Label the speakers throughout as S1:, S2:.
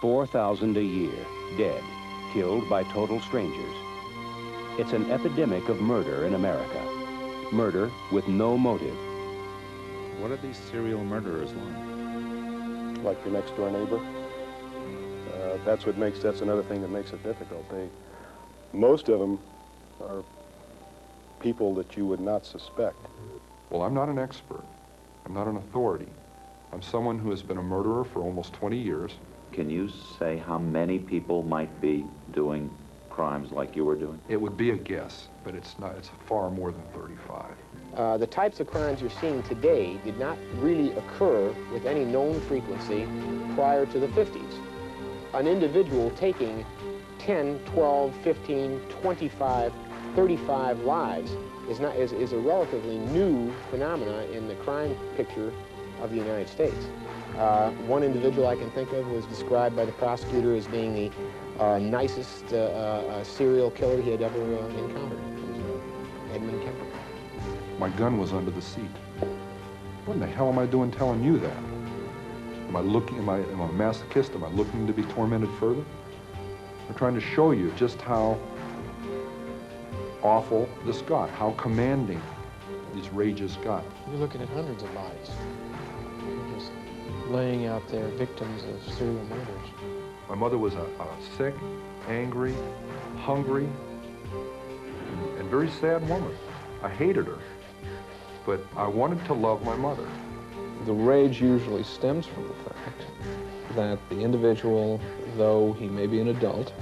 S1: 4,000 a year, dead, killed by total strangers. It's an epidemic of murder in America. Murder with no motive.
S2: What are these serial murderers like?
S3: Like your next door neighbor. That's another thing that makes it difficult. Most of them are people that you would not suspect.
S4: Well, I'm not an expert. I'm not an authority. I'm someone who has been a murderer for almost 20 years.
S5: Can you say how many people might be doing crimes like you were doing?
S4: It would be a guess, but it's not. It's far more than 35.
S6: The types of crimes you're seeing today did not really occur with any known frequency prior to the 50s. An individual taking 10, 12, 15, 25, 35 lives is a relatively new phenomena in the crime picture of the United States. One individual I can think of was described by the prosecutor as being the nicest serial killer he had ever encountered. It was Edmund Kemper.
S4: My gun was under the seat. What in the hell am I doing telling you that? Am I a masochist? Am I looking to be tormented further? I'm trying to show you just how awful this got, how commanding these rages got.
S7: You're looking at hundreds of bodies. Just laying out there victims of serial murders.
S4: My mother was a sick, angry, hungry, and very sad woman. I hated her, but I wanted to love my mother.
S8: The rage usually stems from the fact that the individual, though he may be an adult,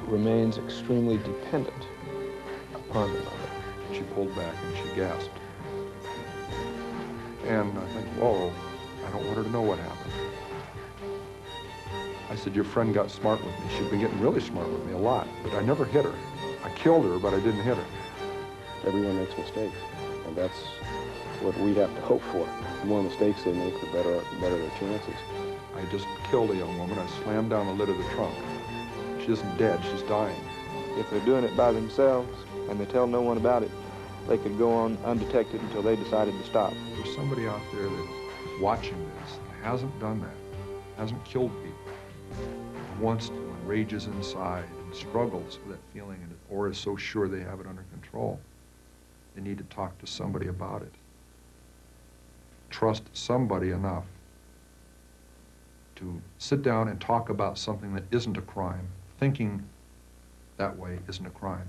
S8: remains extremely dependent upon the mother.
S4: She pulled back and she gasped. And I think, whoa, I don't want her to know what happened. I said, your friend got smart with me. She'd been getting really smart with me a lot, but I never hit her. I killed her, but I didn't hit her.
S3: Everyone makes mistakes, and that's what we have to hope for. The more mistakes they make, the better their chances.
S4: I just killed a young woman. I slammed down the lid of the trunk. She isn't dead, she's dying.
S9: If they're doing it by themselves and they tell no one about it, they could go on undetected until they decided to stop.
S4: There's somebody out there that is watching this and hasn't done that, hasn't killed people, wants to and rages inside and struggles with that feeling or is so sure they have it under control. They need to talk to somebody about it. Trust somebody enough to sit down and talk about something that isn't a crime. Thinking that way isn't a crime.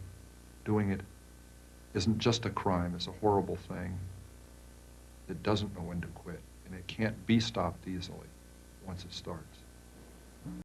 S4: Doing it isn't just a crime, it's a horrible thing. It doesn't know when to quit, and it can't be stopped easily once it starts.